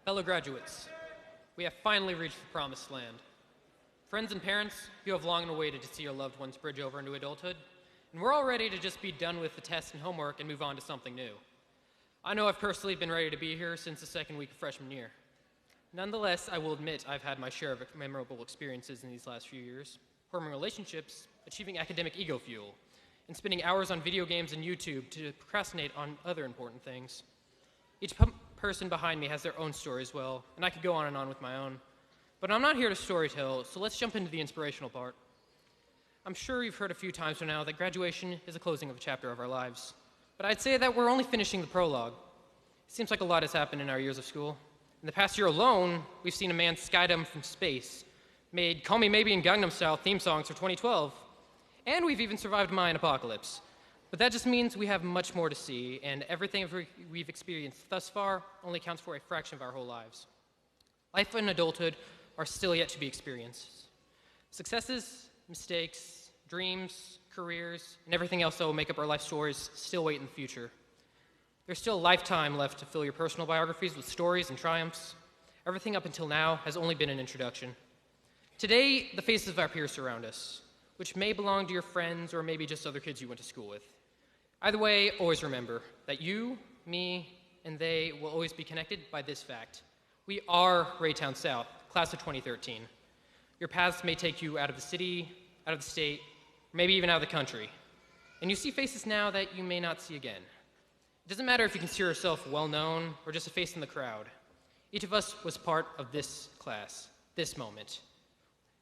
Fellow graduates, we have finally reached the promised land. Friends and parents, you have long awaited to see your loved ones bridge over into adulthood, and we're all ready to just be done with the tests and homework and move on to something new. I know I've personally been ready to be here since the second week of freshman year. Nonetheless, I will admit I've had my share of memorable experiences in these last few years, forming relationships, achieving academic ego fuel, and spending hours on video games and YouTube to procrastinate on other important things. Each person behind me has their own story as well, and I could go on and on with my own. But I'm not here to storytell, so let's jump into the inspirational part. I'm sure you've heard a few times by now that graduation is the closing of a chapter of our lives. But I'd say that we're only finishing the prologue. It seems like a lot has happened in our years of school. In the past year alone, we've seen a man skydiving from space, made Call Me Maybe and Gangnam Style theme songs for 2012, and we've even survived Mayan apocalypse. But that just means we have much more to see, and everything we've experienced thus far only counts for a fraction of our whole lives. Life and adulthood are still yet to be experienced. Successes, mistakes, dreams, careers, and everything else that will make up our life stories still wait in the future. There's still a lifetime left to fill your personal biographies with stories and triumphs. Everything up until now has only been an introduction. Today, the faces of our peers surround us, which may belong to your friends or maybe just other kids you went to school with. Either way, always remember that you, me, and they will always be connected by this fact. We are Raytown South, class of 2013. Your paths may take you out of the city, out of the state, or maybe even out of the country. And you see faces now that you may not see again. It doesn't matter if you consider yourself well-known or just a face in the crowd. Each of us was part of this class, this moment.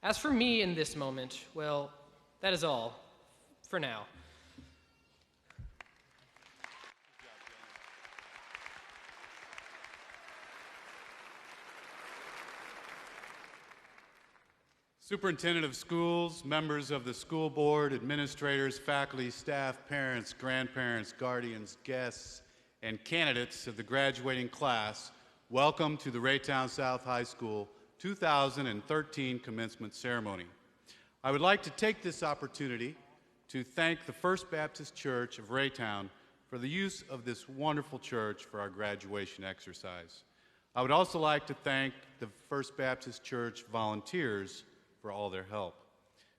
As for me in this moment, well, that is all, for now. Superintendent of schools, members of the school board, administrators, faculty, staff, parents, grandparents, guardians, guests, and candidates of the graduating class, welcome to the Raytown South High School 2013 commencement ceremony. I would like to take this opportunity to thank the First Baptist Church of Raytown for the use of this wonderful church for our graduation exercise. I would also like to thank the First Baptist Church volunteers for all their help.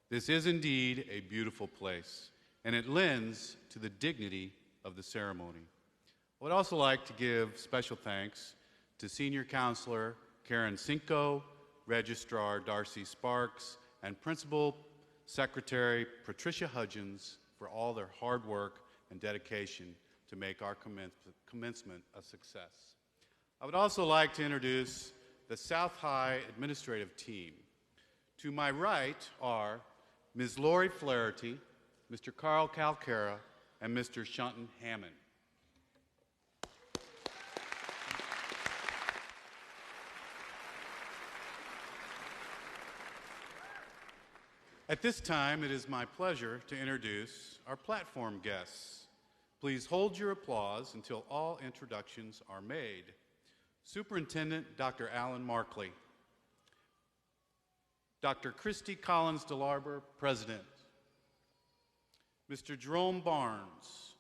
This is indeed a beautiful place, and it lends to the dignity of the ceremony. I would also like to give special thanks to Senior Counselor Karen Cinco, Registrar Darcy Sparks, and Principal Secretary Patricia Hudgens for all their hard work and dedication to make our commencement a success. I would also like to introduce the South High administrative team. To my right are Ms. Lori Flaherty, Mr. Carl Calcara, and Mr. Shunton Hammond. At this time, it is my pleasure to introduce our platform guests. Please hold your applause until all introductions are made. Superintendent Dr. Alan Markley. Dr. Christy Collins DeLarber, President. Mr. Jerome Barnes,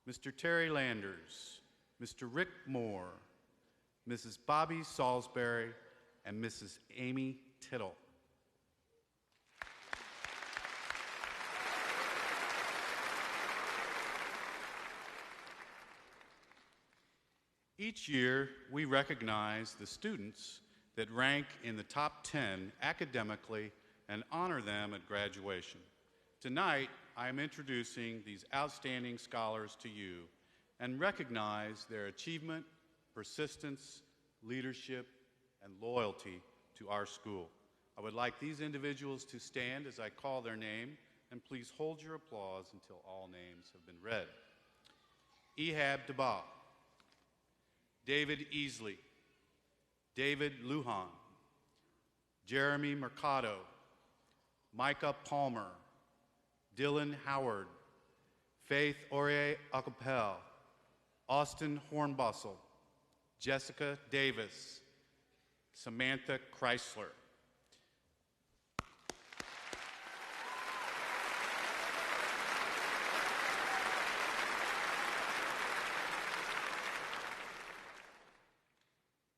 Mr. Terry Landers, Mr. Rick Moore, Mrs. Bobby Salisbury, and Mrs. Amy Tittle. Each year, we recognize the students that rank in the top 10 academically and honor them at graduation. Tonight, I am introducing these outstanding scholars to you and recognize their achievement, persistence, leadership, and loyalty to our school. I would like these individuals to stand as I call their name, and please hold your applause until all names have been read. Ehab Daba, David Easley, David Lujan, Jeremy Mercado, Micah Palmer, Dylan Howard, Faith Aurier Acapel, Austin Hornbustle, Jessica Davis, Samantha Chrysler.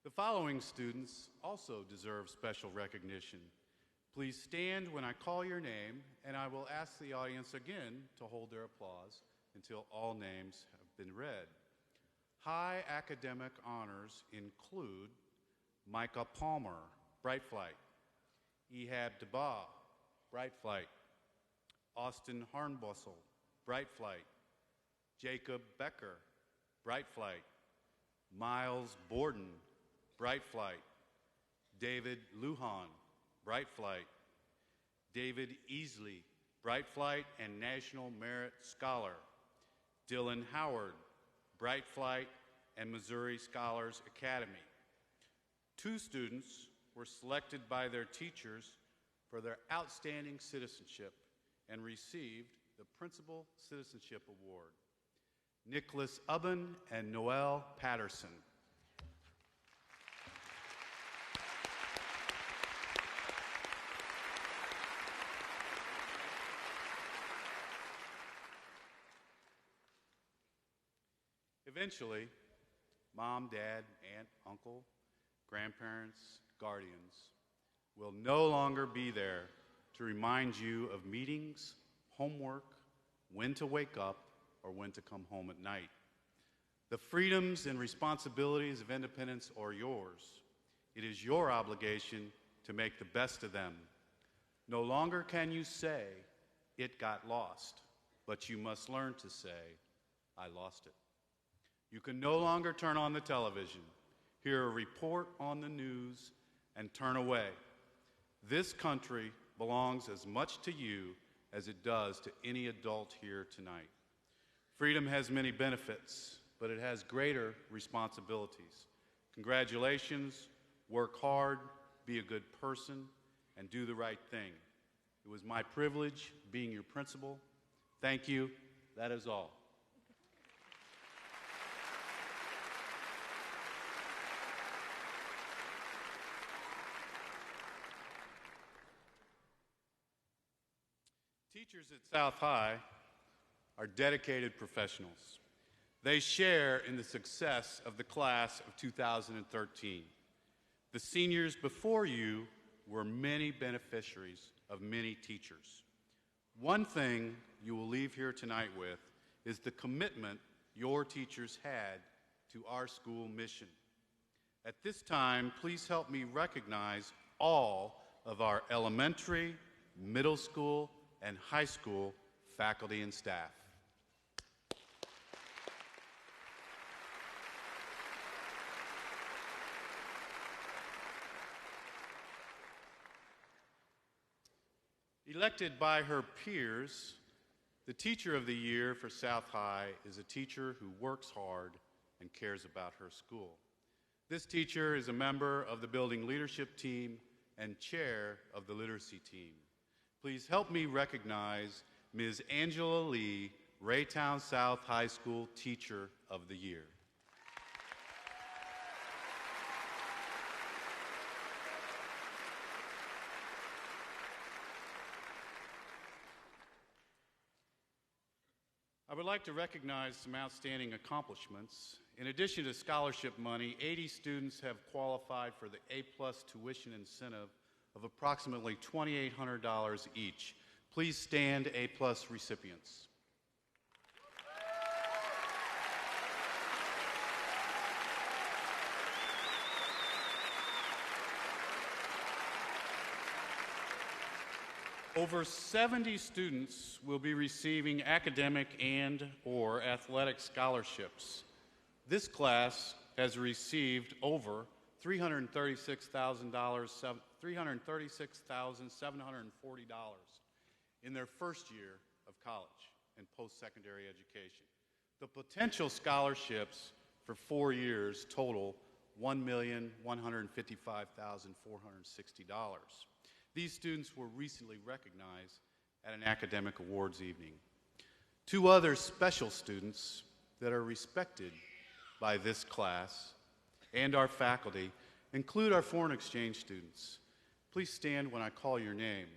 The following students also deserve special recognition. Please stand when I call your name, and I will ask the audience again to hold their applause until all names have been read. High academic honors include Micah Palmer, Bright Flight; Ehab Daba, Bright Flight; Austin Harnbussel, Bright Flight; Jacob Becker, Bright Flight; Miles Borden, Bright Flight; David Lujan, Bright Flight; David Easley, Bright Flight and National Merit Scholar; Dylan Howard, Bright Flight and Missouri Scholars Academy. 2 students were selected by their teachers for their outstanding citizenship and received the Principal Citizenship Award: Nicholas Ubben and Noel Patterson. Eventually, mom, dad, aunt, uncle, grandparents, guardians will no longer be there to remind you of meetings, homework, when to wake up, or when to come home at night. The freedoms and responsibilities of independence are yours. It is your obligation to make the best of them. No longer can you say, "It got lost," but you must learn to say, "I lost it." You can no longer turn on the television, hear a report on the news, and turn away. This country belongs as much to you as it does to any adult here tonight. Freedom has many benefits, but it has greater responsibilities. Congratulations, work hard, be a good person, and do the right thing. It was my privilege being your principal. Thank you. That is all. Teachers at South High are dedicated professionals. They share in the success of the class of 2013. The seniors before you were many beneficiaries of many teachers. One thing you will leave here tonight with is the commitment your teachers had to our school mission. At this time, please help me recognize all of our elementary, middle school, and high school faculty and staff. Elected by her peers, the Teacher of the Year for South High is a teacher who works hard and cares about her school. This teacher is a member of the building leadership team and chair of the literacy team. Please help me recognize Ms. Angela Lee, Raytown South High School Teacher of the Year. I would like to recognize some outstanding accomplishments. In addition to scholarship money, 80 students have qualified for the A+ tuition incentive of approximately $2,800 each. Please stand, A+ recipients. Over 70 students will be receiving academic and/or athletic scholarships. This class has received over $336,740 in their first year of college and post-secondary education. The potential scholarships for 4 years total $1,155,460. These students were recently recognized at an academic awards evening. 2 other special students that are respected by this class and our faculty include our foreign exchange students. Please stand when I call your name.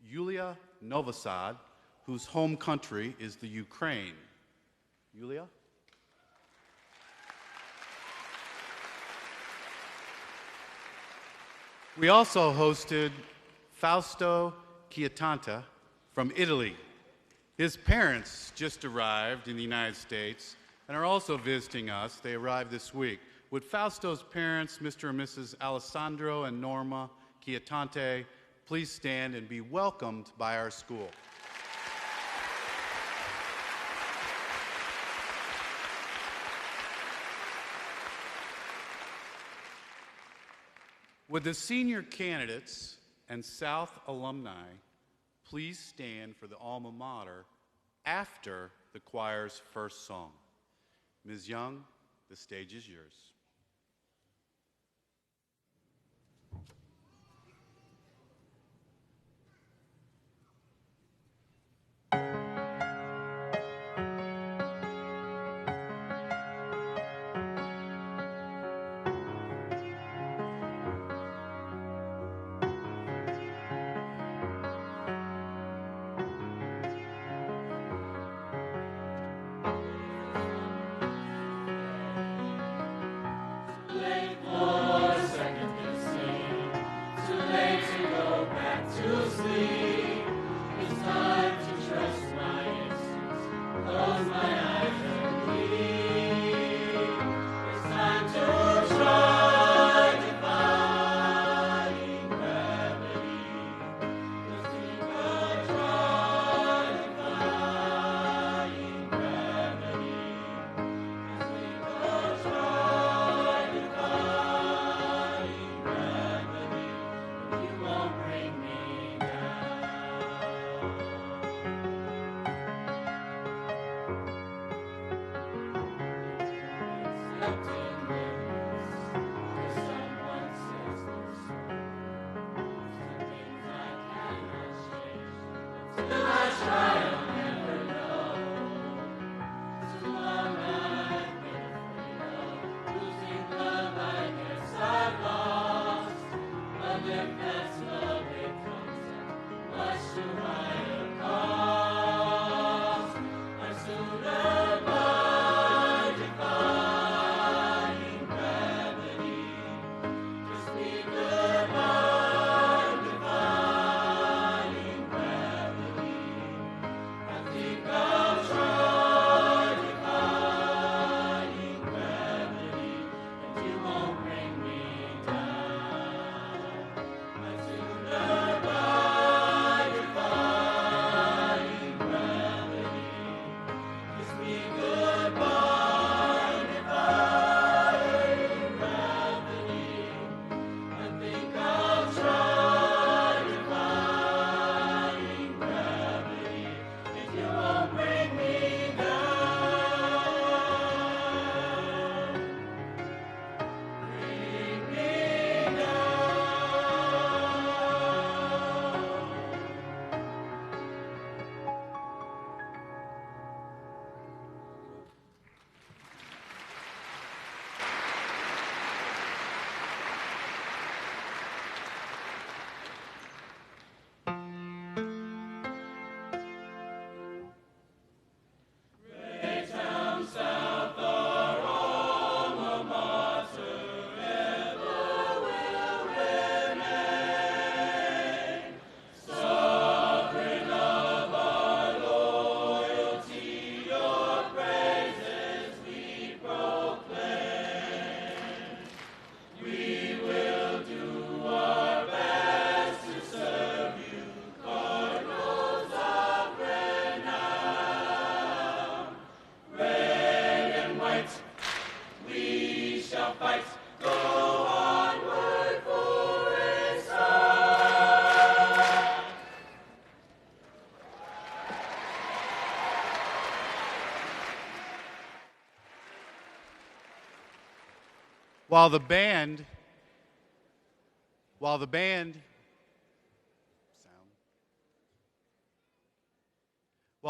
Yulia Novosad, whose home country is the Ukraine. Yulia? We also hosted Fausto Chiatanta from Italy. His parents just arrived in the United States and are also visiting us. They arrived this week. Would Fausto's parents, Mr. and Mrs. Alessandro and Norma Chiatante, please stand and be welcomed by our school. Would the senior candidates and South alumni please stand for the alma mater after the choir's first song? Ms. Young, the stage is yours.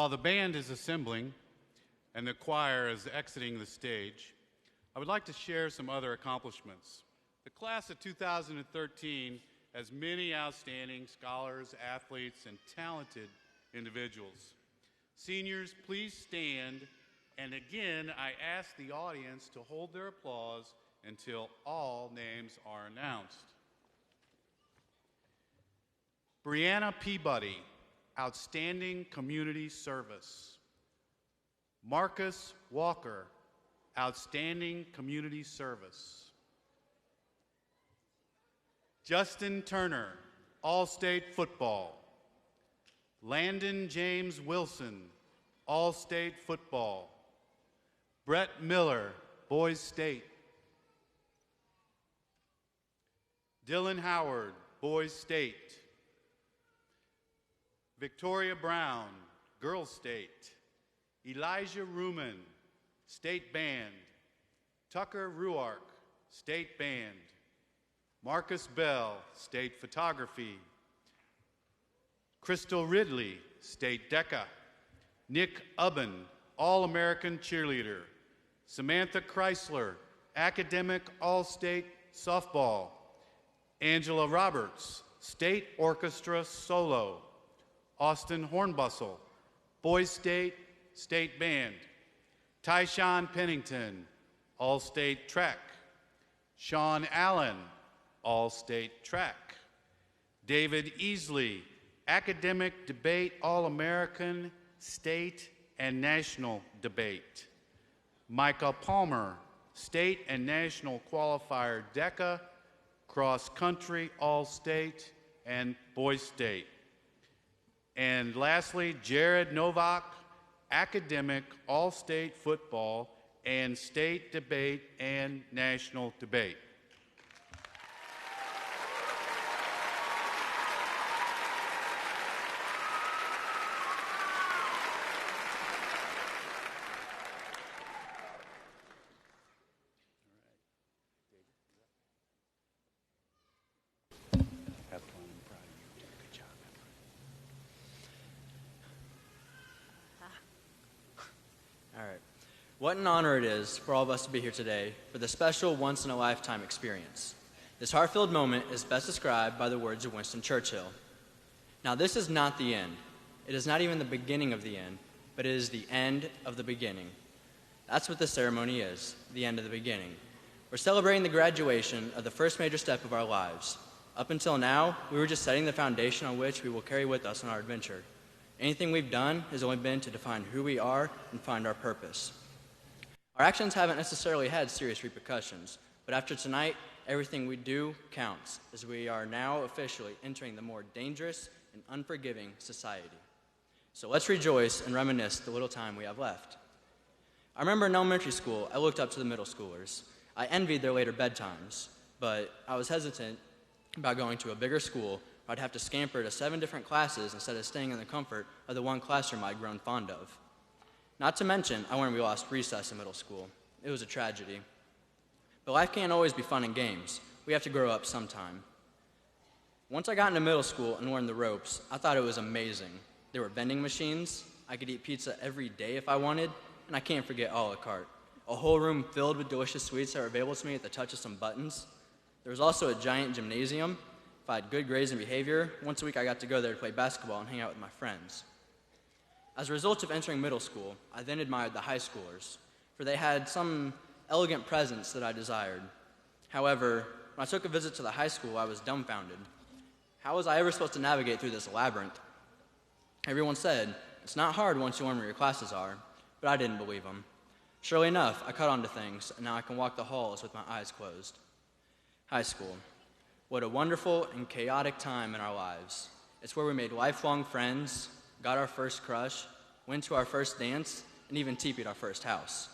While the band is assembling and the choir is exiting the stage, I would like to share some other accomplishments. The class of 2013 has many outstanding scholars, athletes, and talented individuals. Seniors, please stand, and again, I ask the audience to hold their applause until all names are announced. Brianna Peabody, Outstanding Community Service. Marcus Walker, Outstanding Community Service. Justin Turner, All-State Football. Landon James Wilson, All-State Football. Brett Miller, Boys State. Dylan Howard, Boys State. Victoria Brown, Girls State. Elijah Ruman, State Band. Tucker Ruark, State Band. Marcus Bell, State Photography. Crystal Ridley, State Deca. Nick Ubben, All-American Cheerleader. Samantha Chrysler, Academic All-State Softball. Angela Roberts, State Orchestra Solo. Austin Hornbustle, Boys State, State Band. Tyshawn Pennington, All-State Track. Sean Allen, All-State Track. David Easley, Academic Debate All-American, State and National Debate. Micah Palmer, State and National Qualifier DECA, Cross Country All-State, and Boys State. And lastly, Jared Novak, Academic All-State Football and State Debate and National Debate. What an honor it is for all of us to be here today for the special once-in-a-lifetime experience. This heart-filled moment is best described by the words of Winston Churchill. Now, this is not the end. It is not even the beginning of the end, but it is the end of the beginning. That's what this ceremony is, the end of the beginning. We're celebrating the graduation of the first major step of our lives. Up until now, we were just setting the foundation on which we will carry with us on our adventure. Anything we've done has only been to define who we are and find our purpose. Our actions haven't necessarily had serious repercussions, but after tonight, everything we do counts, as we are now officially entering the more dangerous and unforgiving society. So let's rejoice and reminisce the little time we have left. I remember in elementary school, I looked up to the middle schoolers. I envied their later bedtimes, but I was hesitant about going to a bigger school where I'd have to scamper to 7 different classes instead of staying in the comfort of the one classroom I'd grown fond of. Not to mention, I learned we lost recess in middle school. It was a tragedy. But life can't always be fun and games. We have to grow up sometime. Once I got into middle school and learned the ropes, I thought it was amazing. There were vending machines, I could eat pizza every day if I wanted, and I can't forget a la carte. A whole room filled with delicious sweets that were available to me at the touch of some buttons. There was also a giant gymnasium. If I had good grades and behavior, once a week I got to go there to play basketball and hang out with my friends. As a result of entering middle school, I then admired the high schoolers, for they had some elegant presence that I desired. However, when I took a visit to the high school, I was dumbfounded. How was I ever supposed to navigate through this labyrinth? Everyone said, it's not hard once you learn where your classes are, but I didn't believe them. Surely enough, I caught on to things, and now I can walk the halls with my eyes closed. High school. What a wonderful and chaotic time in our lives. It's where we made lifelong friends, got our first crush, went to our first dance, and even teepeed our first house.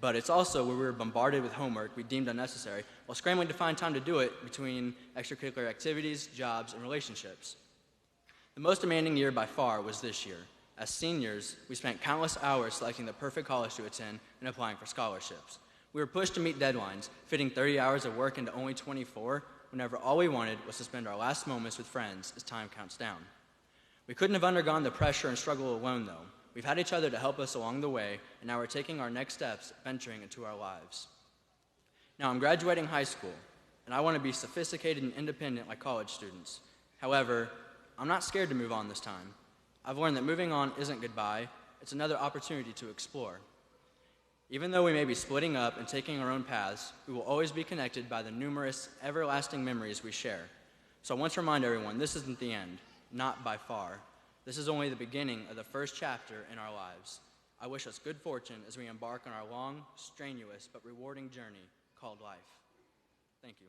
But it's also where we were bombarded with homework we deemed unnecessary while scrambling to find time to do it between extracurricular activities, jobs, and relationships. The most demanding year by far was this year. As seniors, we spent countless hours selecting the perfect college to attend and applying for scholarships. We were pushed to meet deadlines, fitting 30 hours of work into only 24, whenever all we wanted was to spend our last moments with friends as time counts down. We couldn't have undergone the pressure and struggle alone, though. We've had each other to help us along the way, and now we're taking our next steps, venturing into our lives. Now, I'm graduating high school, and I want to be sophisticated and independent like college students. However, I'm not scared to move on this time. I've learned that moving on isn't goodbye, it's another opportunity to explore. Even though we may be splitting up and taking our own paths, we will always be connected by the numerous, everlasting memories we share. So I want to remind everyone, this isn't the end. not by far. This is only the beginning of the first chapter in our lives. I wish us good fortune as we embark on our long, strenuous, but rewarding journey called life. Thank you.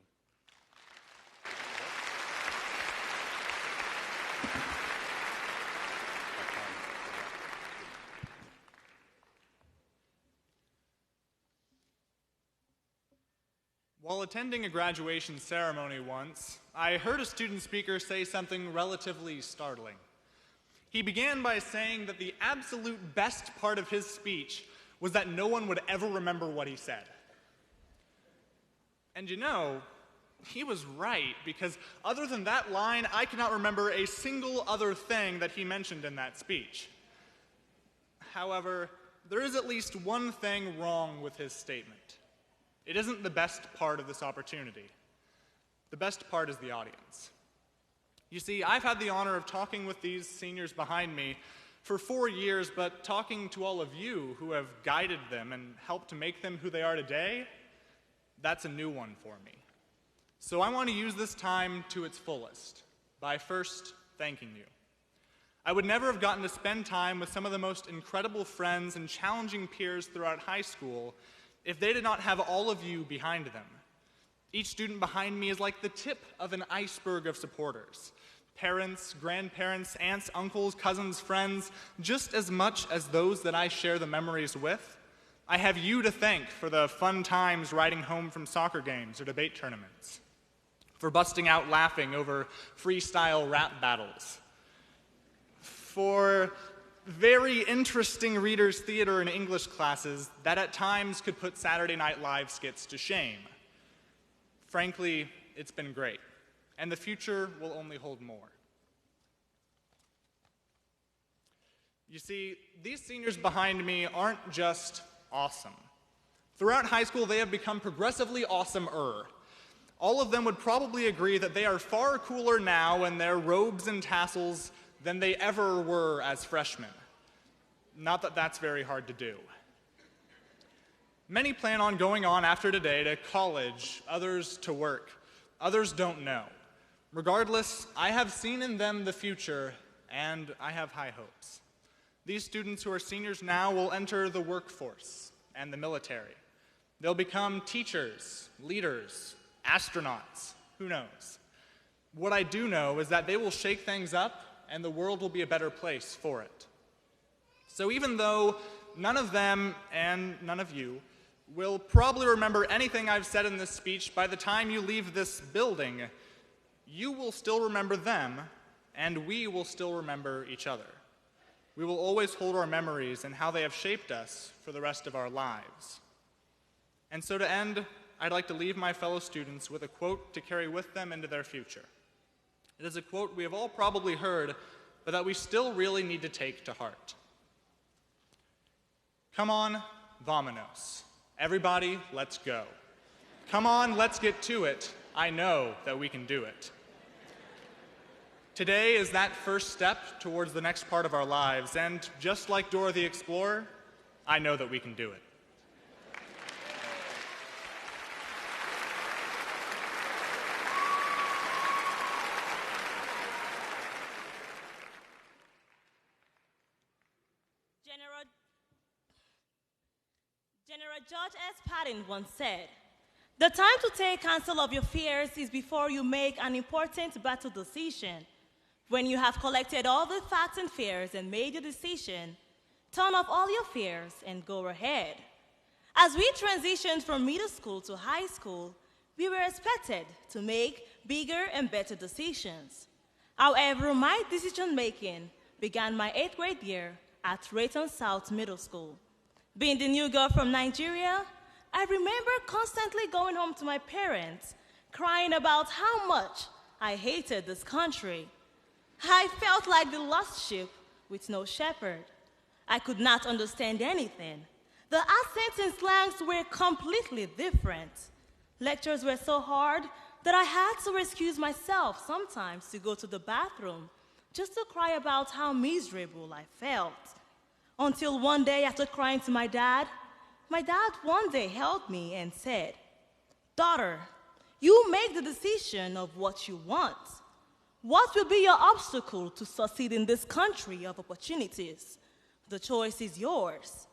While attending a graduation ceremony once, I heard a student speaker say something relatively startling. He began by saying that the absolute best part of his speech was that no one would ever remember what he said. And you know, he was right, because other than that line, I cannot remember a single other thing that he mentioned in that speech. However, there is at least one thing wrong with his statement. It isn't the best part of this opportunity. The best part is the audience. You see, I've had the honor of talking with these seniors behind me for 4 years, but talking to all of you who have guided them and helped to make them who they are today, that's a new one for me. So I want to use this time to its fullest by first thanking you. I would never have gotten to spend time with some of the most incredible friends and challenging peers throughout high school if they did not have all of you behind them. Each student behind me is like the tip of an iceberg of supporters. Parents, grandparents, aunts, uncles, cousins, friends, just as much as those that I share the memories with. I have you to thank for the fun times riding home from soccer games or debate tournaments, for busting out laughing over freestyle rap battles, for very interesting readers' theater and English classes that at times could put Saturday Night Live skits to shame. Frankly, it's been great, and the future will only hold more. You see, these seniors behind me aren't just awesome. Throughout high school, they have become progressively awesomer. All of them would probably agree that they are far cooler now in their robes and tassels than they ever were as freshmen. Not that that's very hard to do. Many plan on going on after today to college, others to work. Others don't know. Regardless, I have seen in them the future, and I have high hopes. These students who are seniors now will enter the workforce and the military. They'll become teachers, leaders, astronauts, who knows? What I do know is that they will shake things up, and the world will be a better place for it. So even though none of them and none of you will probably remember anything I've said in this speech by the time you leave this building, you will still remember them, and we will still remember each other. We will always hold our memories and how they have shaped us for the rest of our lives. And so to end, I'd like to leave my fellow students with a quote to carry with them into their future. It is a quote we have all probably heard, but that we still really need to take to heart. Come on, vamonos. Everybody, let's go. Come on, let's get to it. I know that we can do it. Today is that first step towards the next part of our lives, and just like Dora the Explorer, I know that we can do it. General George S. Patton once said, "The time to take counsel of your fears is before you make an important battle decision. When you have collected all the facts and fears and made your decision, turn off all your fears and go ahead." As we transitioned from middle school to high school, we were expected to make bigger and better decisions. However, my decision-making began my 8th grade year at Raytown South Middle School. Being the new girl from Nigeria, I remember constantly going home to my parents, crying about how much I hated this country. I felt like the lost sheep with no shepherd. I could not understand anything. The accents and slangs were completely different. Lectures were so hard that I had to excuse myself sometimes to go to the bathroom just to cry about how miserable I felt. Until one day, after crying to my dad one day held me and said, "Daughter, you make the decision of what you want. What will be your obstacle to succeed in this country of opportunities? The choice is yours.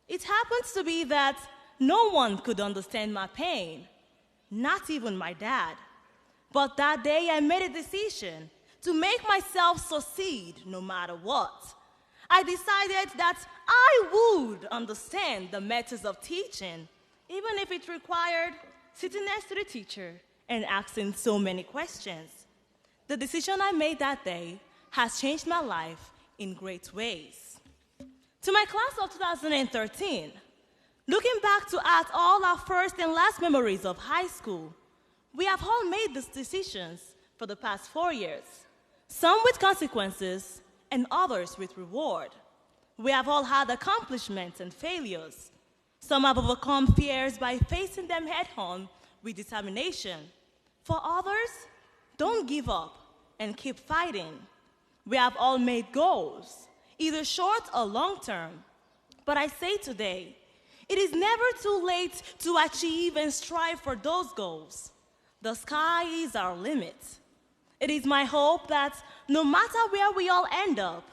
It happens to be that no one could understand my pain, not even my dad. But that day I made a decision to make myself succeed no matter what. I decided that I would understand the methods of teaching, even if it required sitting next to the teacher and asking so many questions. The decision I made that day has changed my life in great ways. To my class of 2013, looking back at all our first and last memories of high school, we have all made these decisions for the past 4 years, some with consequences and others with reward. We have all had accomplishments and failures. Some have overcome fears by facing them head-on with determination. For others, don't give up and keep fighting. We have all made goals, either short or long-term. But I say today, it is never too late to achieve and strive for those goals. The sky is our limit. It is my hope that no matter where we all end up,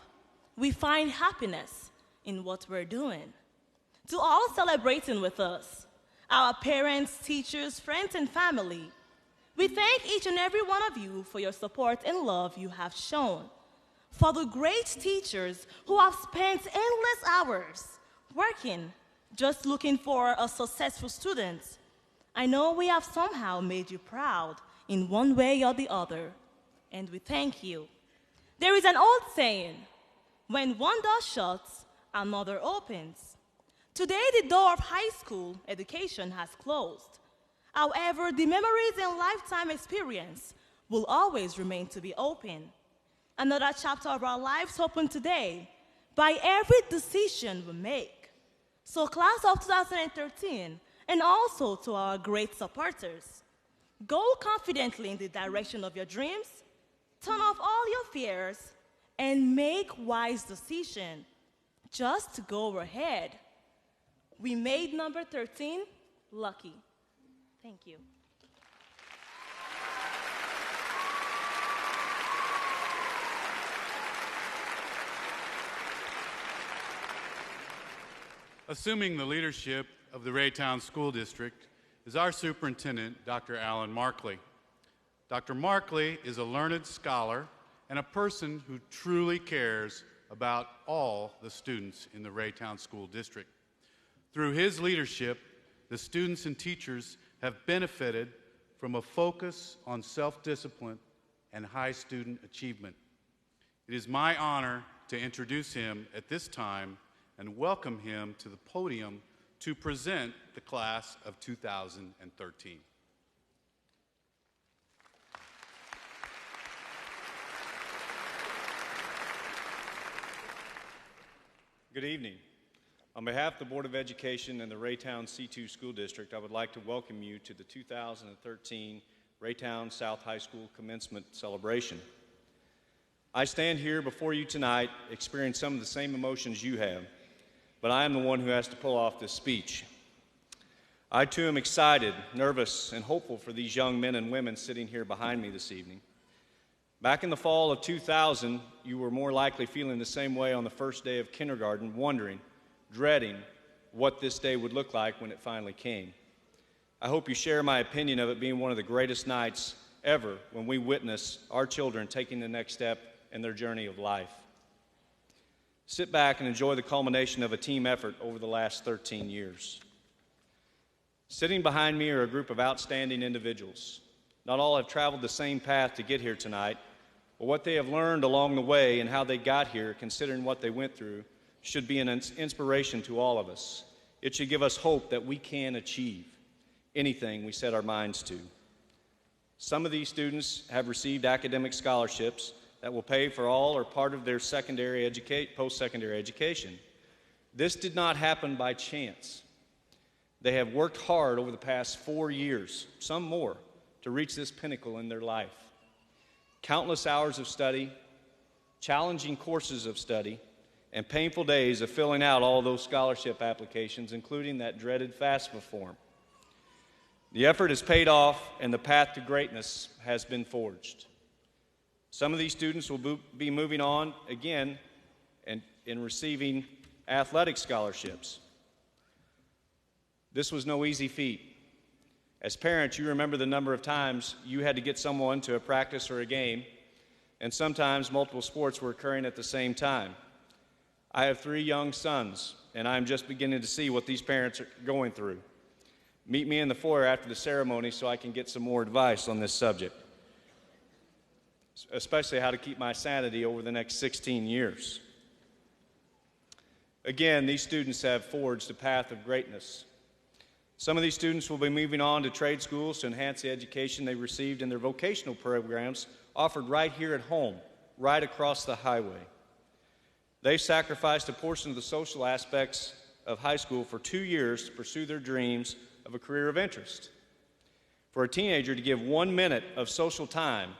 we find happiness in what we're doing. To all celebrating with us, our parents, teachers, friends, and family, we thank each and every one of you for your support and love you have shown. For the great teachers who have spent endless hours working, just looking for a successful student, I know we have somehow made you proud in one way or the other, and we thank you. There is an old saying, when one door shuts, another opens. Today, the door of high school education has closed. However, the memories and lifetime experience will always remain to be open. Another chapter of our lives open today by every decision we make. So class of 2013, and also to our great supporters, go confidently in the direction of your dreams, turn off all your fears, and make wise decisions. Just go ahead. We made number 13 lucky. Thank you. Assuming the leadership of the Raytown School District is our superintendent, Dr. Alan Markley. Dr. Markley is a learned scholar and a person who truly cares about all the students in the Raytown School District. Through his leadership, the students and teachers have benefited from a focus on self-discipline and high student achievement. It is my honor to introduce him at this time and welcome him to the podium to present the class of 2013. Good evening. On behalf of the Board of Education and the Raytown C2 School District, I would like to welcome you to the 2013 Raytown South High School Commencement Celebration. I stand here before you tonight experiencing some of the same emotions you have, but I am the one who has to pull off this speech. I too am excited, nervous, and hopeful for these young men and women sitting here behind me this evening. Back in the fall of 2000, you were more likely feeling the same way on the first day of kindergarten, wondering, dreading what this day would look like when it finally came. I hope you share my opinion of it being one of the greatest nights ever when we witness our children taking the next step in their journey of life. Sit back and enjoy the culmination of a team effort over the last 13 years. Sitting behind me are a group of outstanding individuals. Not all have traveled the same path to get here tonight, but what they have learned along the way and how they got here, considering what they went through, should be an inspiration to all of us. It should give us hope that we can achieve anything we set our minds to. Some of these students have received academic scholarships that will pay for all or part of their post-secondary education. This did not happen by chance. They have worked hard over the past 4 years, some more, to reach this pinnacle in their life. Countless hours of study, challenging courses of study, and painful days of filling out all those scholarship applications, including that dreaded FAFSA form. The effort has paid off, and the path to greatness has been forged. Some of these students will be moving on again and in receiving athletic scholarships. This was no easy feat. As parents, you remember the number of times you had to get someone to a practice or a game, and sometimes multiple sports were occurring at the same time. I have 3 young sons, and I'm just beginning to see what these parents are going through. Meet me in the foyer after the ceremony so I can get some more advice on this subject, especially how to keep my sanity over the next 16 years. Again, these students have forged a path of greatness. Some of these students will be moving on to trade schools to enhance the education they received in their vocational programs offered right here at home, right across the highway. They sacrificed a portion of the social aspects of high school for 2 years to pursue their dreams of a career of interest. For a teenager to give 1 minute of social time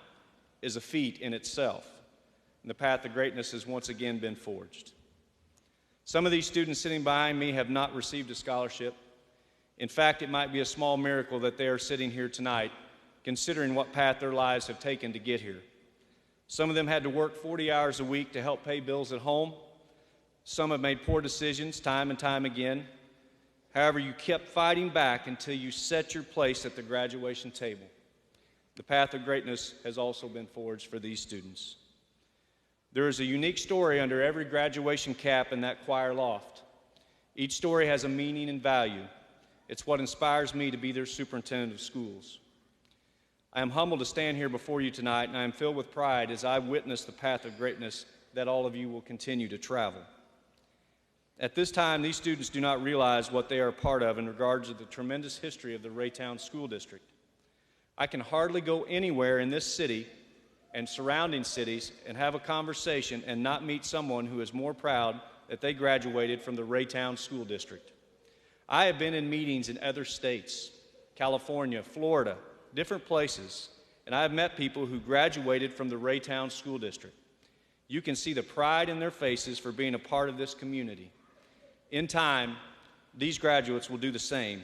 is a feat in itself, and the path of greatness has once again been forged. Some of these students sitting behind me have not received a scholarship. In fact, it might be a small miracle that they are sitting here tonight, considering what path their lives have taken to get here. Some of them had to work 40 hours a week to help pay bills at home. Some have made poor decisions time and time again. However, you kept fighting back until you set your place at the graduation table. The path of greatness has also been forged for these students. There is a unique story under every graduation cap in that choir loft. Each story has a meaning and value. It's what inspires me to be their superintendent of schools. I am humbled to stand here before you tonight, and I am filled with pride as I witness the path of greatness that all of you will continue to travel. At this time, these students do not realize what they are a part of in regards to the tremendous history of the Raytown School District. I can hardly go anywhere in this city and surrounding cities and have a conversation and not meet someone who is more proud that they graduated from the Raytown School District. I have been in meetings in other states, California, Florida, different places, and I have met people who graduated from the Raytown School District. You can see the pride in their faces for being a part of this community. In time, these graduates will do the same,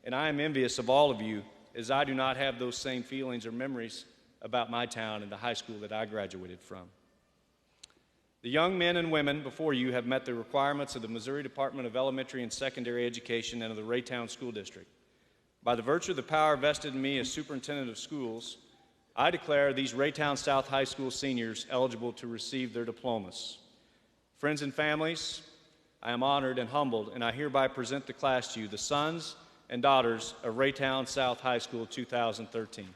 and I am envious of all of you as I do not have those same feelings or memories about my town and the high school that I graduated from. The young men and women before you have met the requirements of the Missouri Department of Elementary and Secondary Education and of the Raytown School District. By the virtue of the power vested in me as superintendent of schools, I declare these Raytown South High School seniors eligible to receive their diplomas. Friends and families, I am honored and humbled, and I hereby present the class to you, the sons and daughters of Raytown South High School 2013.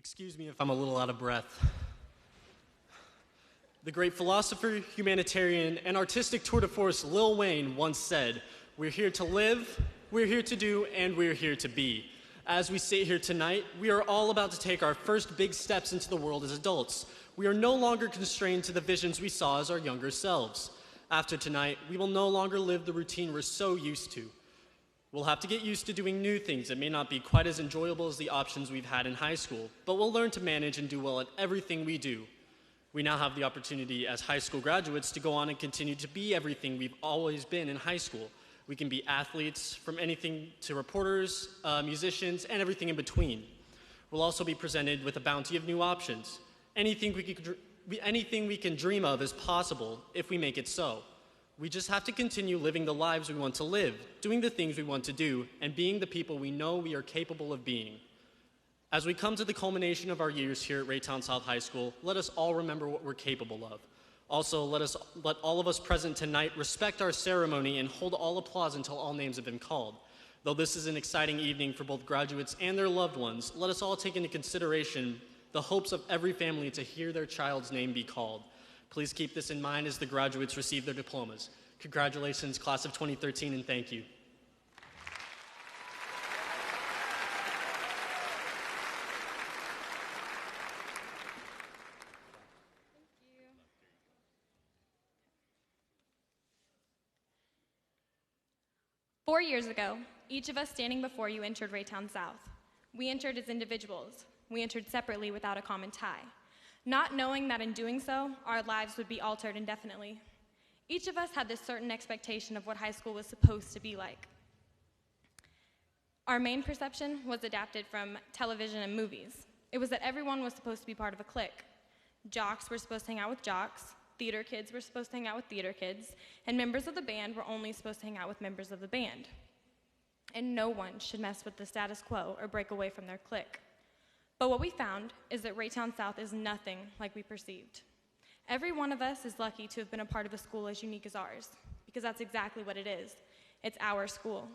Excuse me if I'm a little out of breath. The great philosopher, humanitarian, and artistic tour de force Lil Wayne once said, "We're here to live, we're here to do, and we're here to be." As we sit here tonight, we are all about to take our first big steps into the world as adults. We are no longer constrained to the visions we saw as our younger selves. After tonight, we will no longer live the routine we're so used to. We'll have to get used to doing new things that may not be quite as enjoyable as the options we've had in high school, but we'll learn to manage and do well at everything we do. We now have the opportunity as high school graduates to go on and continue to be everything we've always been in high school. We can be athletes, from anything to reporters, musicians, and everything in between. We'll also be presented with a bounty of new options. Anything we can dream of is possible if we make it so. We just have to continue living the lives we want to live, doing the things we want to do, and being the people we know we are capable of being. As we come to the culmination of our years here at Raytown South High School, let us all remember what we're capable of. Also, let all of us present tonight respect our ceremony and hold all applause until all names have been called. Though this is an exciting evening for both graduates and their loved ones, let us all take into consideration the hopes of every family to hear their child's name be called. Please keep this in mind as the graduates receive their diplomas. Congratulations, class of 2013, and thank you. Four years ago, each of us standing before you entered Raytown South. We entered as individuals. We entered separately without a common tie, not knowing that in doing so, our lives would be altered indefinitely. Each of us had this certain expectation of what high school was supposed to be like. Our main perception was adapted from television and movies. It was that everyone was supposed to be part of a clique. Jocks were supposed to hang out with jocks, theater kids were supposed to hang out with theater kids, and members of the band were only supposed to hang out with members of the band. And no one should mess with the status quo or break away from their clique. But what we found is that Raytown South is nothing like we perceived. Every one of us is lucky to have been a part of a school as unique as ours, because that's exactly what it is. It's our school.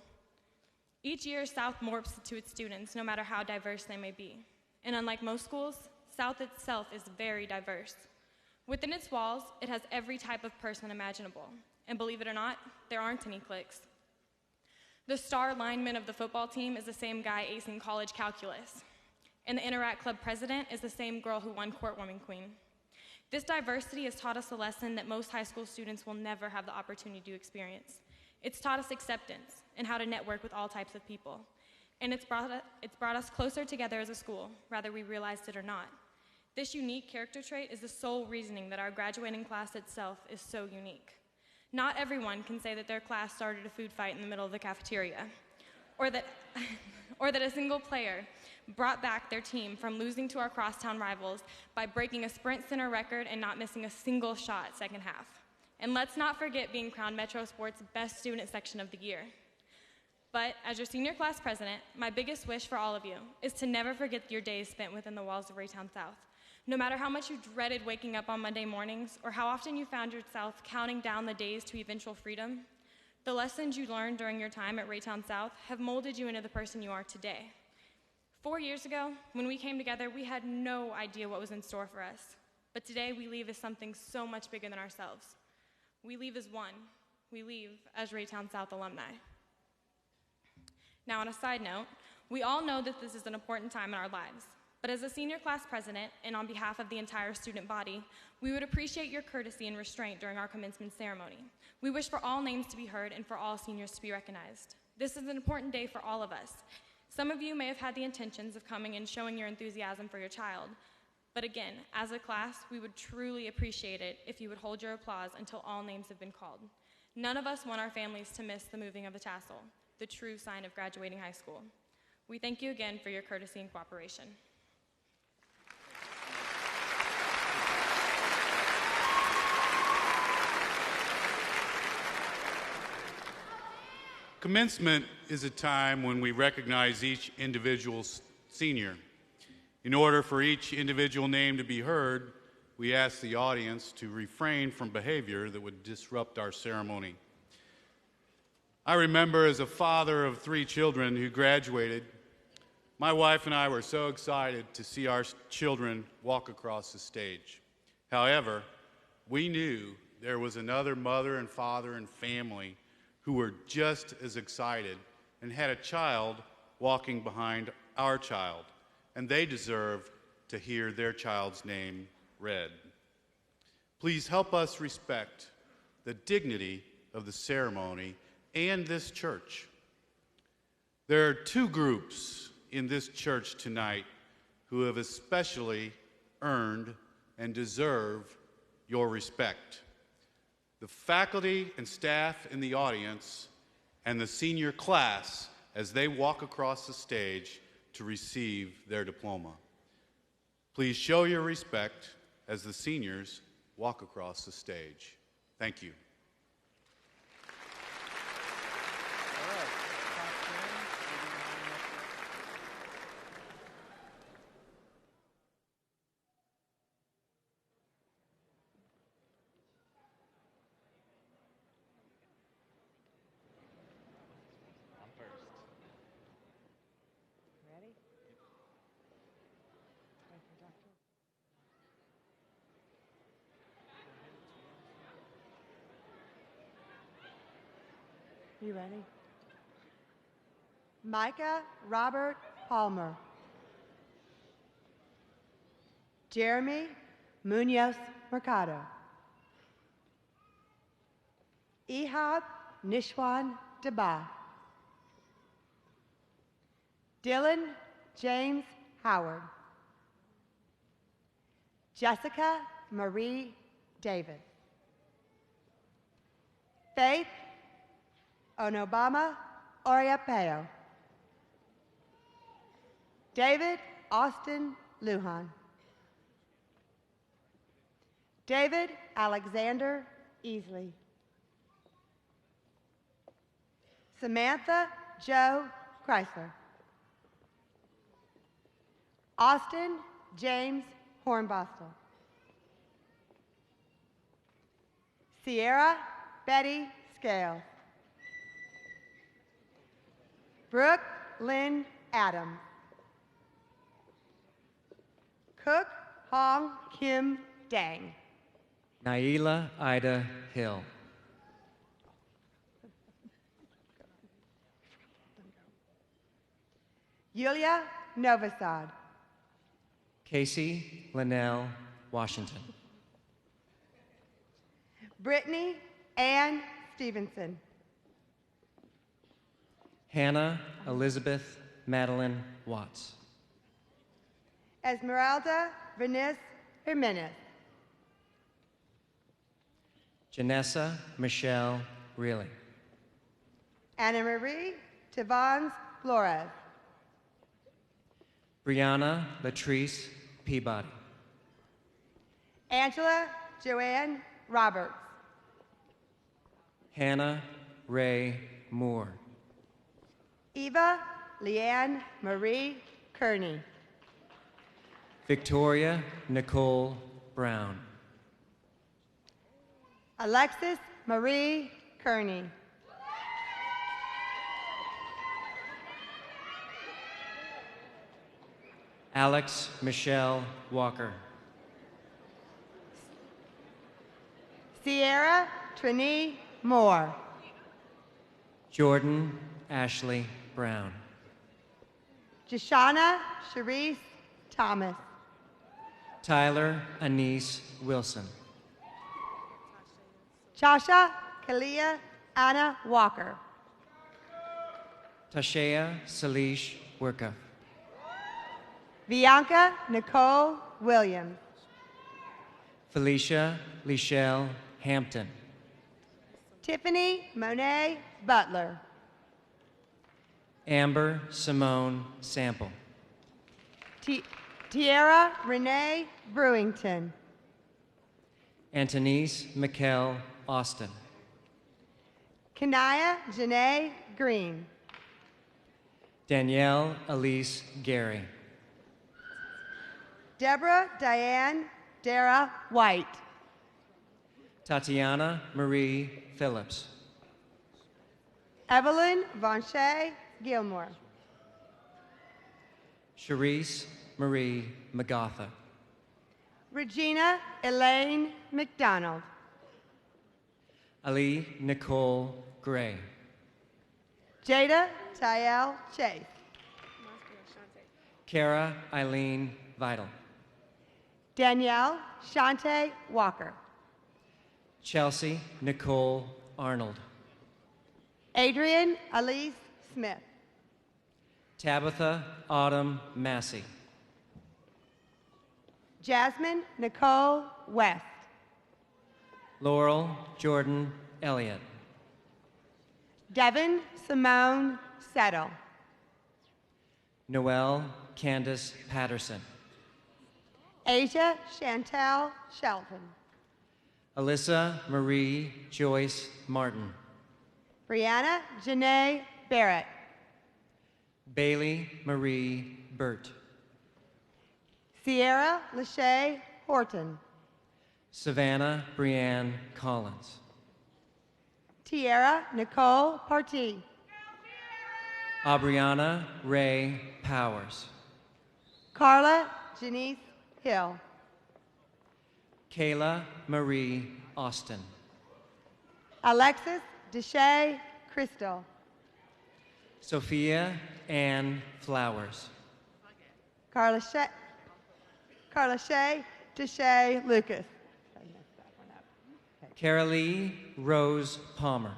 Each year, South morphs to its students, no matter how diverse they may be. And unlike most schools, South itself is very diverse. Within its walls, it has every type of person imaginable. And believe it or not, there aren't any cliques. The star lineman of the football team is the same guy acing college calculus. And the Interact Club president is the same girl who won Courtwarming Queen. This diversity has taught us a lesson that most high school students will never have the opportunity to experience. It's taught us acceptance and how to network with all types of people. And it's brought us closer together as a school, whether we realized it or not. This unique character trait is the sole reasoning that our graduating class itself is so unique. Not everyone can say that their class started a food fight in the middle of the cafeteria, or that a single player brought back their team from losing to our crosstown rivals by breaking a sprint center record and not missing a single shot second half. And let's not forget being crowned Metro Sports' best student section of the year. But as your senior class president, my biggest wish for all of you is to never forget your days spent within the walls of Raytown South. No matter how much you dreaded waking up on Monday mornings or how often you found yourself counting down the days to eventual freedom, the lessons you learned during your time at Raytown South have molded you into the person you are today. 4 years ago, when we came together, we had no idea what was in store for us. But today, we leave as something so much bigger than ourselves. We leave as one. We leave as Raytown South alumni. Now, on a side note, we all know that this is an important time in our lives. But as a senior class president, and on behalf of the entire student body, we would appreciate your courtesy and restraint during our commencement ceremony. We wish for all names to be heard and for all seniors to be recognized. This is an important day for all of us. Some of you may have had the intentions of coming and showing your enthusiasm for your child. But again, as a class, we would truly appreciate it if you would hold your applause until all names have been called. None of us want our families to miss the moving of the tassel, the true sign of graduating high school. We thank you again for your courtesy and cooperation. Commencement is a time when we recognize each individual senior. In order for each individual name to be heard, we ask the audience to refrain from behavior that would disrupt our ceremony. I remember as a father of 3 children who graduated, My wife and I were so excited to see our children walk across the stage. However, we knew there was another mother and father and family who were just as excited and had a child walking behind our child, and they deserved to hear their child's name read. Please help us respect the dignity of the ceremony and this church. There are two groups in this church tonight who have especially earned and deserve your respect: the faculty and staff in the audience and the senior class as they walk across the stage to receive their diploma. Please show your respect as the seniors walk across the stage. Thank you. You ready? Micah Robert Palmer. Jeremy Munoz Mercado. Ehab Nishwan Deba. Dylan James Howard. Jessica Marie David. Faith Onobama Oriapeo. David Austin Lujan. David Alexander Easley. Samantha Joe Chrysler. Austin James Hornbostel. Sierra Betty Scales. Brooke Lynn Adams. Cook Hong Kim Dang. Naila Ida Hill. Yulia Novosad. Casey Linnell Washington. Brittany Ann Stevenson. Hannah Elizabeth Madeline Watts. Esmeralda Venice Jimenez. Janessa Michelle Reilly. Anna Marie Tavons Flores. Brianna Latrice Peabody. Angela Joanne Roberts. Hannah Ray Moore. Eva Leanne Marie Kearney. Victoria Nicole Brown. Alexis Marie Kearney. Alex Michelle Walker. Sierra Trini Moore. Jordan Ashley Brown. Jashana Sharice Thomas. Tyler Anise Wilson. Chasha Kalia Anna Walker. Tashea Salish Worka. Bianca Nicole Williams. Felicia Lichelle Hampton. Tiffany Monet Butler. Amber Simone Sample. Tierra Renee Brewington. Antonise Mikkel Austin. Kanaya Janae Green. Danielle Elise Gary. Deborah Diane Dara White. Tatiana Marie Phillips. Evelyn Vonche Gilmore. Charisse Marie MacArthur. Regina Elaine McDonald. Ali Nicole Gray. Jada Tyel Chase. Kara Eileen Vital. Danielle Shante Walker. Chelsea Nicole Arnold. Adrian Elise Smith. Tabitha Autumn Massey. Jasmine Nicole West. Laurel Jordan Elliott. Devin Simone Settle. Noelle Candace Patterson. Asia Chantel Shelton. Alyssa Marie Joyce Martin. Brianna Janae Barrett. Bailey Marie Burt. Sierra Lachey Horton. Savannah Brianne Collins. Tierra Nicole Partee. Aubriana Ray Powers. Carla Janice Hill. Kayla Marie Austin. Alexis Deshay Crystal. Sophia Ann Flowers. Carla Shay Deshay Lucas. Carolee Rose Palmer.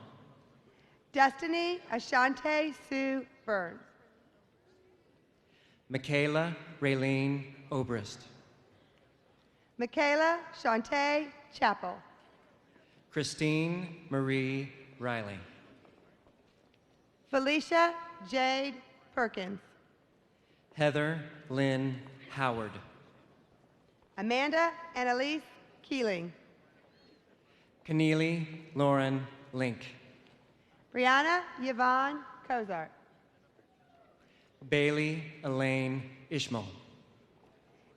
Destiny Ashante Sue Burns. Michaela Raylene Obrist. Michaela Shantae Chappell. Christine Marie Riley. Felicia Jade Perkins. Heather Lynn Howard. Amanda Annalise Keeling. Keneally Lauren Link. Brianna Yvonne Cozart. Bailey Elaine Ishmael.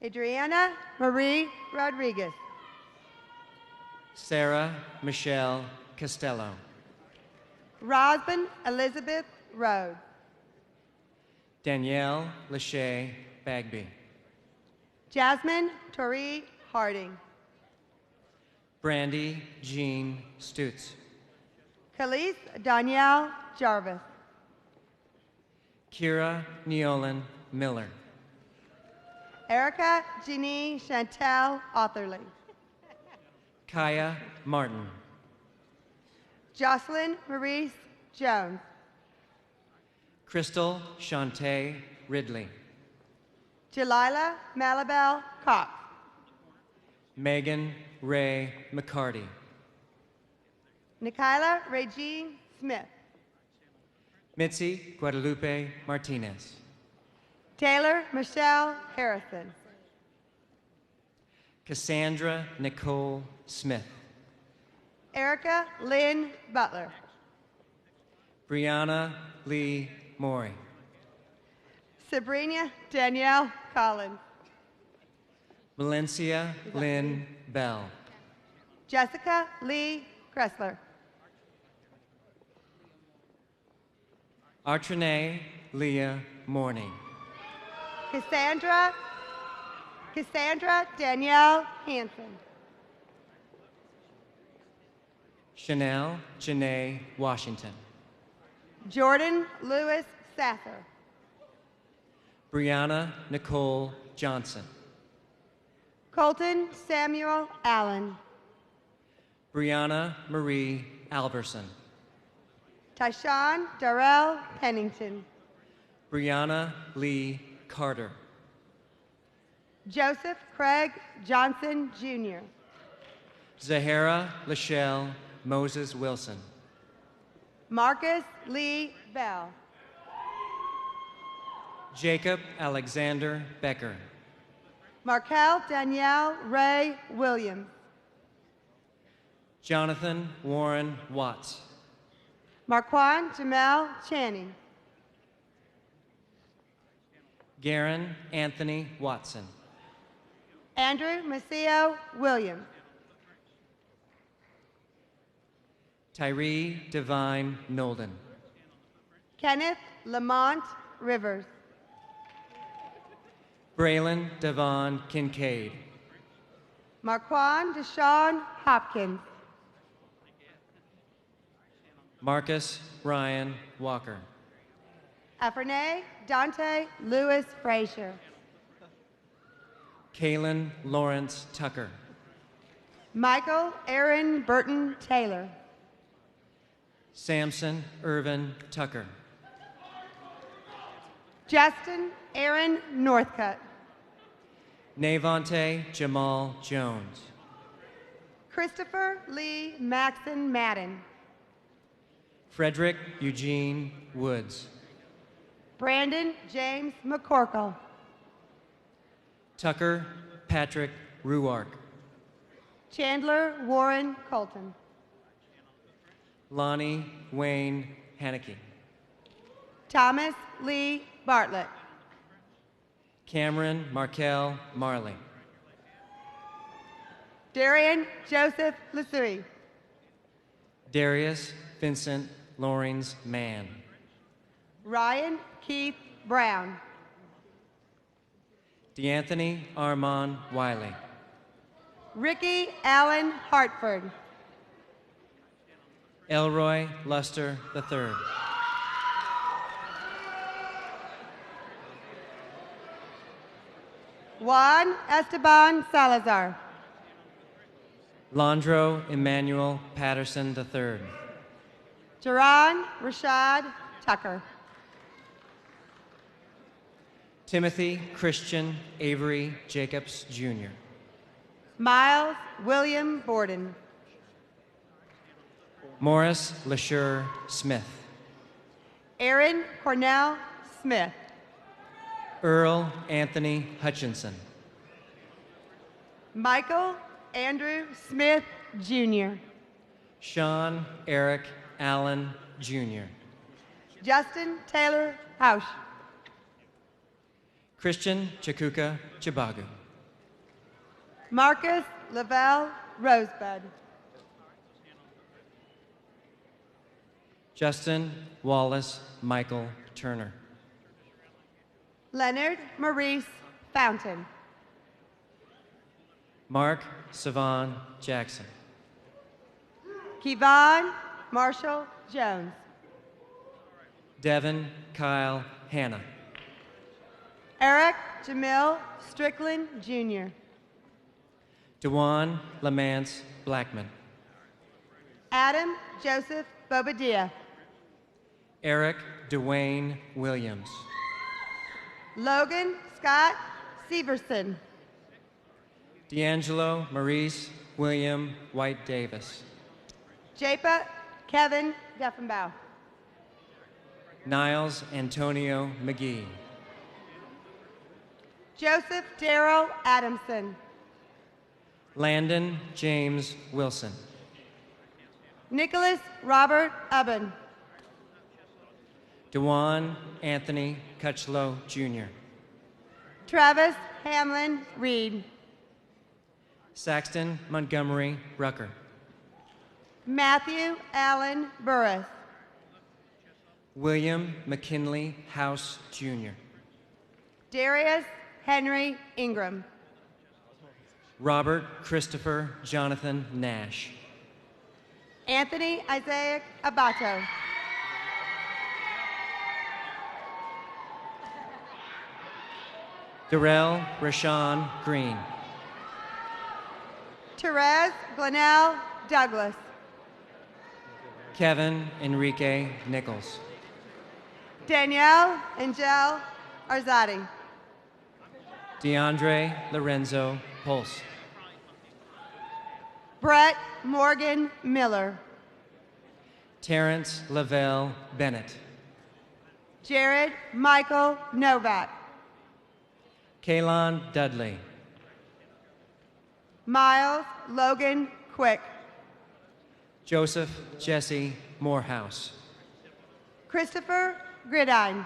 Adriana Marie Rodriguez. Sarah Michelle Costello. Rosalind Elizabeth Rhodes. Danielle Lachey Bagby. Jasmine Torrey Harding. Brandy Jean Stutz. Khalees Danielle Jarvis. Kira Neolin Miller. Erica Jeannie Chantel Otherly. Kaya Martin. Jocelyn Maurice Jones. Crystal Shantae Ridley. Jalila Malabelle Cox. Megan Ray McCarty. Nikayla Regine Smith. Mitzi Guadalupe Martinez. Taylor Michelle Harrison. Cassandra Nicole Smith. Erica Lynn Butler. Brianna Lee Morey. Sabrina Danielle Collins. Valencia Lynn Bell. Jessica Lee Kressler. Artranae Leah Morning. Cassandra Danielle Hanson. Chanel Janae Washington. Jordan Lewis Sather. Brianna Nicole Johnson. Colton Samuel Allen. Brianna Marie Alverson. Tyshawn Darrell Pennington. Brianna Lee Carter. Joseph Craig Johnson Jr. Zahara Lachelle Moses Wilson. Marcus Lee Bell. Jacob Alexander Becker. Markel Danielle Ray Williams. Jonathan Warren Watts. Marquand Jamel Channing. Garen Anthony Watson. Andrew Macio Williams. Tyree Divine Nolden. Kenneth Lamont Rivers. Braylon Devon Kincaid. Marquand Deshawn Hopkins. Marcus Ryan Walker. Afernay Dante Lewis Frazier. Kaylin Lawrence Tucker. Michael Aaron Burton Taylor. Samson Irvin Tucker. Justin Aaron Northcutt. Navonte Jamal Jones. Christopher Lee Maxon Madden. Frederick Eugene Woods. Brandon James McCorkle. Tucker Patrick Ruark. Chandler Warren Colton. Lonnie Wayne Haneke. Thomas Lee Bartlett. Cameron Markel Marley. Darian Joseph Lasui. Darius Vincent Loring Mann. Ryan Keith Brown. DeAnthony Armand Wiley. Ricky Allen Hartford. Elroy Luster III. Juan Esteban Salazar. Landro Emmanuel Patterson III. Jerron Rashad Tucker. Timothy Christian Avery Jacobs Jr. Miles William Borden. Morris LaSure Smith. Aaron Cornell Smith. Earl Anthony Hutchinson. Michael Andrew Smith Jr. Sean Eric Allen Jr. Justin Taylor Hausch. Christian Chakuka Chibagu. Marcus Lavelle Rosebud. Justin Wallace Michael Turner. Leonard Maurice Fountain. Mark Savon Jackson. Kevon Marshall Jones. Devin Kyle Hanna. Eric Jamil Strickland Jr. Dewan Lamance Blackman. Adam Joseph Bobadilla. Eric Dwayne Williams. Logan Scott Severson. D'Angelo Maurice William White Davis. Japa Kevin Deffenbaugh. Niles Antonio McGee. Joseph Darrell Adamson. Landon James Wilson. Nicholas Robert Ubben. Dewan Anthony Cutchlow Jr. Travis Hamlin Reed. Saxton Montgomery Rucker. Matthew Allen Burris. William McKinley House Jr. Darius Henry Ingram. Robert Christopher Jonathan Nash. Anthony Isaac Abato. Darrell Rashawn Green. Therese Glenell Douglas. Kevin Enrique Nichols. Danielle Angel Arzadi. DeAndre Lorenzo Pulse. Brett Morgan Miller. Terrence Lavelle Bennett. Jared Michael Novak. Kaylon Dudley. Miles Logan Quick. Joseph Jesse Morehouse. Christopher Gridine.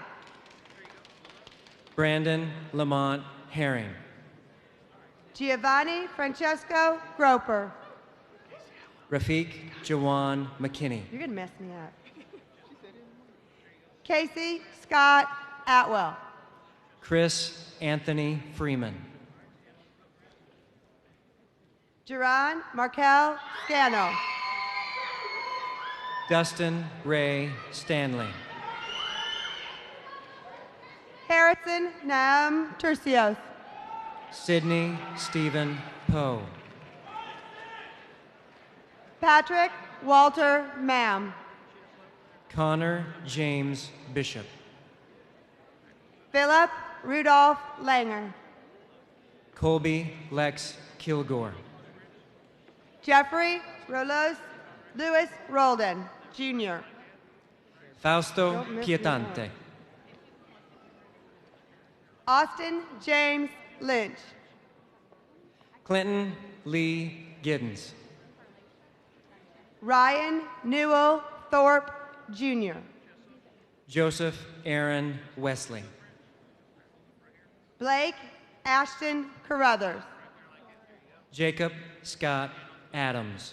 Brandon Lamont Herring. Giovanni Francesco Groper. Rafiq Jawan McKinney. You're going to mess me up. Casey Scott Atwell. Chris Anthony Freeman. Duran Markel Scano. Dustin Ray Stanley. Harrison Nam Tercios. Sidney Stephen Poe. Patrick Walter Mam. Connor James Bishop. Philip Rudolph Langer. Colby Lex Kilgore. Jeffrey Rolos Lewis Roldan, Jr. Fausto Don't miss me Pietante. out. Austin James Lynch. Clinton Lee Giddens. Ryan Newell Thorpe, Jr. Joseph Aaron Wesley. Blake Ashton Carruthers. Jacob Scott Adams.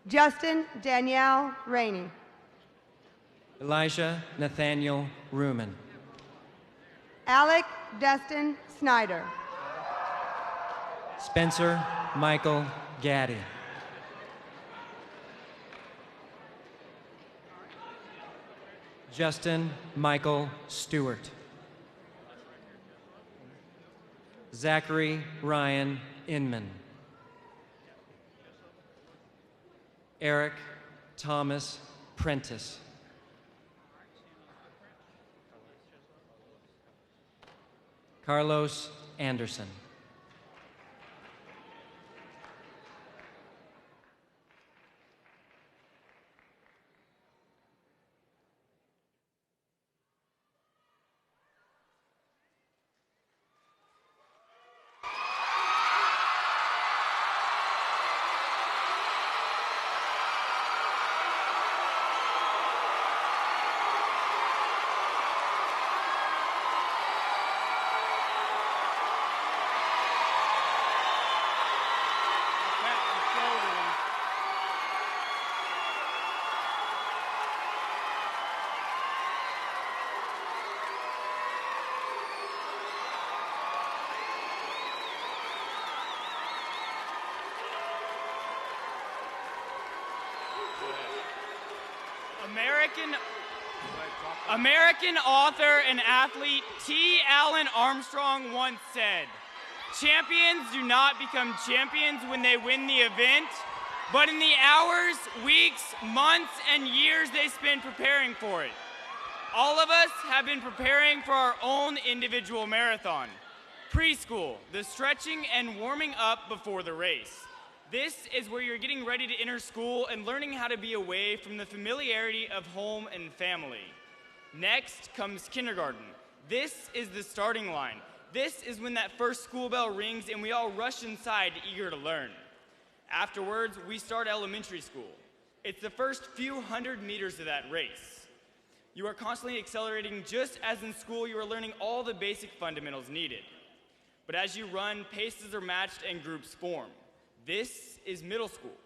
Justin Danielle Rainey. Elijah Nathaniel Ruman. Alec Destin Snyder. Spencer Michael Gaddy. Justin Michael Stewart. Zachary Ryan Inman. Eric Thomas Prentice. Carlos Anderson. American author and athlete T. Allen Armstrong once said, "Champions do not become champions when they win the event, but in the hours, weeks, months, and years they spend preparing for it." All of us have been preparing for our own individual marathon. Preschool, the stretching and warming up before the race. This is where you're getting ready to enter school and learning how to be away from the familiarity of home and family. Next comes kindergarten. This is the starting line. This is when that first school bell rings and we all rush inside eager to learn. Afterwards, we start elementary school. It's the first few hundred meters of that race. You are constantly accelerating just as in school you are learning all the basic fundamentals needed. But as you run, paces are matched and groups form. This is middle school.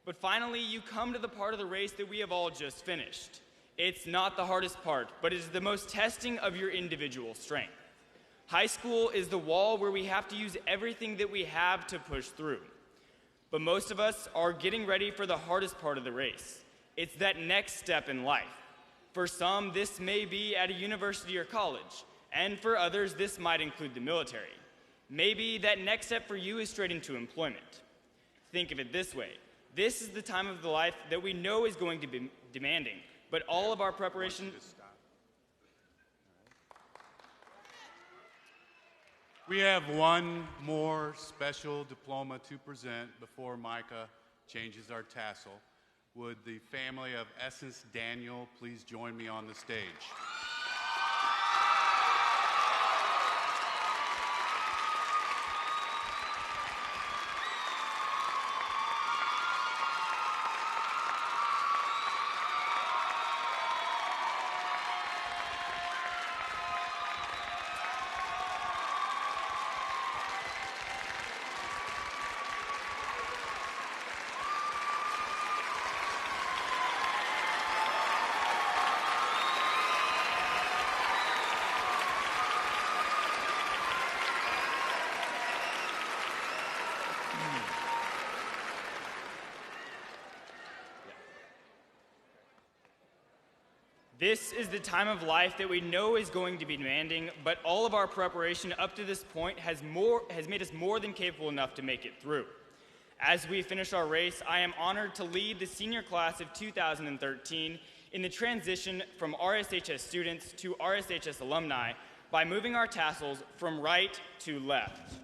But finally, you come to the part of the race that we have all just finished. It's not the hardest part, but it is the most testing of your individual strength. High school is the wall where we have to use everything that we have to push through. But most of us are getting ready for the hardest part of the race. It's that next step in life. For some, this may be at a university or college, and for others, this might include the military. Maybe that next step for you is straight into employment. Think of it this way. This is the time of the life that we know is going to be demanding, but all of our preparation... We have one more special diploma to present before Micah changes our tassel. Would the family of Essence Daniel please join me on the stage? This is the time of life that we know is going to be demanding, but all of our preparation up to this point has made us more than capable enough to make it through. As we finish our race, I am honored to lead the senior class of 2013 in the transition from RSHS students to RSHS alumni by moving our tassels from right to left.